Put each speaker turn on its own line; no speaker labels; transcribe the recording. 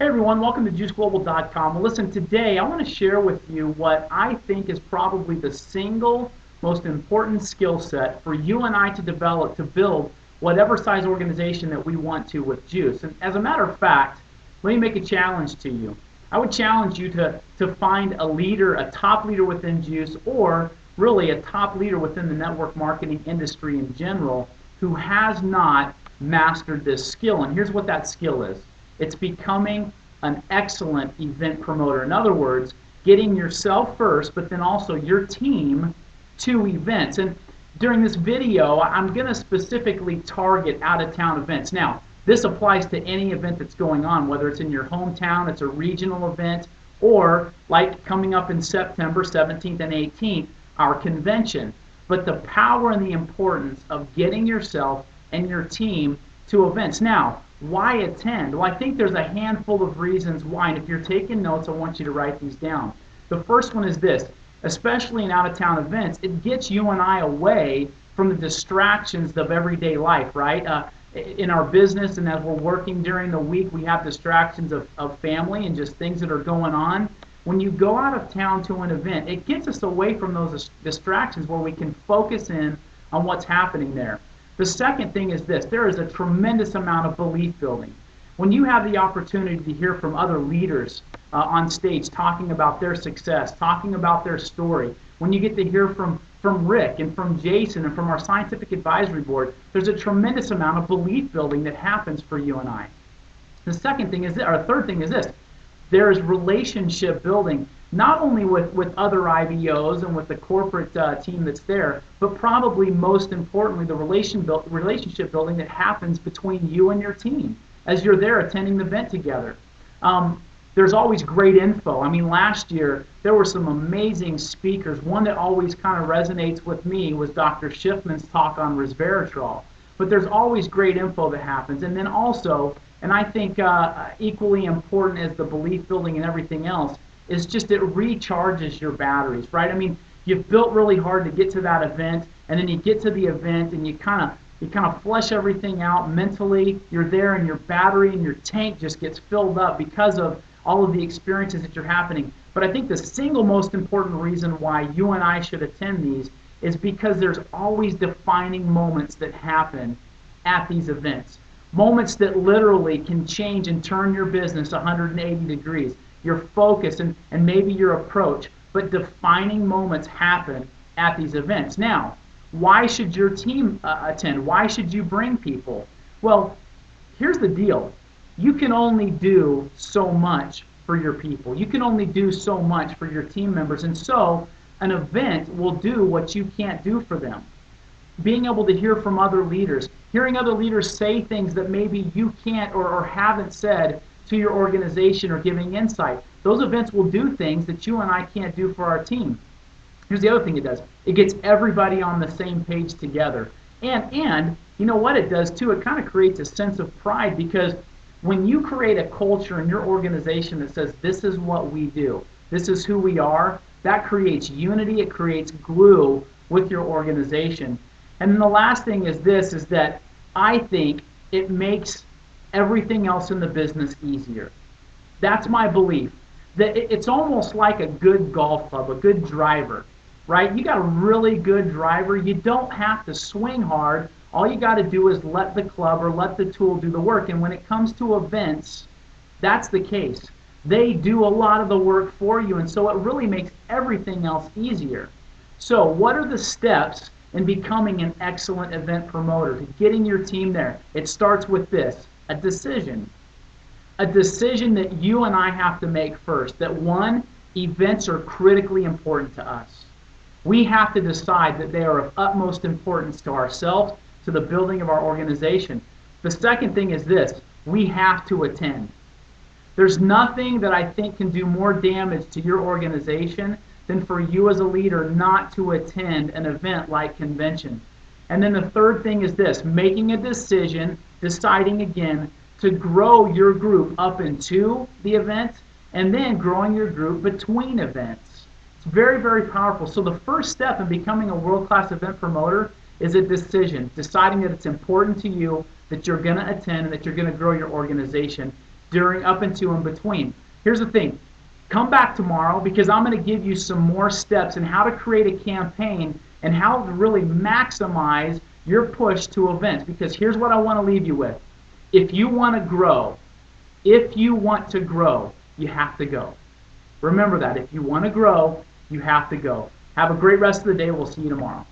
Hey everyone, welcome to JGlobal.com. Well, listen, today I want to share with you what I think is probably the single most important skill set for you and I to develop to build whatever size organization that we want to with Juice. And as a matter of fact, let me make a challenge to you. I would challenge you to find a leader, a top leader within Juice, or really a top leader within the network marketing industry in general who has not mastered this skill. And here's what that skill is. It's becoming an excellent event promoter. In other words, getting yourself first, but then also your team to events. And during this video, I'm going to specifically target out-of-town events. Now, this applies to any event that's going on, whether it's in your hometown, it's a regional event, or like coming up in September 17th and 18th, our convention. But the power and the importance of getting yourself and your team to events. Now, why attend? Well, I think there's a handful of reasons why, and if you're taking notes, I want you to write these down. The first one is this: especially in out-of-town events, it gets you and I away from the distractions of everyday life, right? In our business and as we're working during the week, we have distractions of family and just things that are going on. When you go out of town to an event, it gets us away from those distractions where we can focus in on what's happening there. The second thing is this: there is a tremendous amount of belief building. When you have the opportunity to hear from other leaders on stage talking about their success, talking about their story, when you get to hear from Rick and from Jason and from our scientific advisory board, there's a tremendous amount of belief building that happens for you and I. The second thing is, or the third thing is this: there is relationship building, not only with other IBOs and with the corporate team that's there, but probably most importantly, the relationship building that happens between you and your team as you're there attending the event together. There's always great info. I mean, last year, there were some amazing speakers. One that always kind of resonates with me was Dr. Schiffman's talk on resveratrol. But there's always great info that happens. And then also, and I think equally important as the belief building and everything else, is just it recharges your batteries, right? I mean, you've built really hard to get to that event, and then you get to the event and you kind of flesh everything out mentally. You're there and your battery and your tank just gets filled up because of all of the experiences that are happening. But I think the single most important reason why you and I should attend these is because there's always defining moments that happen at these events. Moments that literally can change and turn your business 180 degrees, your focus and maybe your approach. But defining moments happen at these events. Now, why should your team attend? Why should you bring people? Well, here's the deal. You can only do so much for your people. You can only do so much for your team members. And so an event will do what you can't do for them. Being able to hear from other leaders, hearing other leaders say things that maybe you can't or haven't said to your organization or giving insight. Those events will do things that you and I can't do for our team. Here's the other thing it does. It gets everybody on the same page together. And you know what it does too? It kind of creates a sense of pride, because when you create a culture in your organization that says this is what we do, this is who we are, that creates unity, it creates glue with your organization. And then the last thing is this, is that I think it makes everything else in the business easier. That's my belief. That it's almost like a good golf club, a good driver, right? You got a really good driver, you don't have to swing hard. All you got to do is let the club or let the tool do the work. And when it comes to events, that's the case. They do a lot of the work for you, and so it really makes everything else easier. So what are the steps in becoming an excellent event promoter, to getting your team there? It starts with this: a decision. A decision that you and I have to make first, that one, events are critically important to us. We have to decide that they are of utmost importance to ourselves, to the building of our organization. The second thing is this: we have to attend. There's nothing that I think can do more damage to your organization than for you as a leader not to attend an event like convention. And then the third thing is this: making a decision, deciding again to grow your group up into the event, and then growing your group between events. It's very, very powerful. So the first step in becoming a world-class event promoter is a decision, deciding that it's important to you, that you're going to attend, and that you're going to grow your organization. during, up into, and between. Here's the thing. Come back tomorrow because I'm going to give you some more steps in how to create a campaign and how to really maximize your push to events. Because here's what I want to leave you with. If you want to grow, you have to go. Remember that. If you want to grow, you have to go. Have a great rest of the day. We'll see you tomorrow.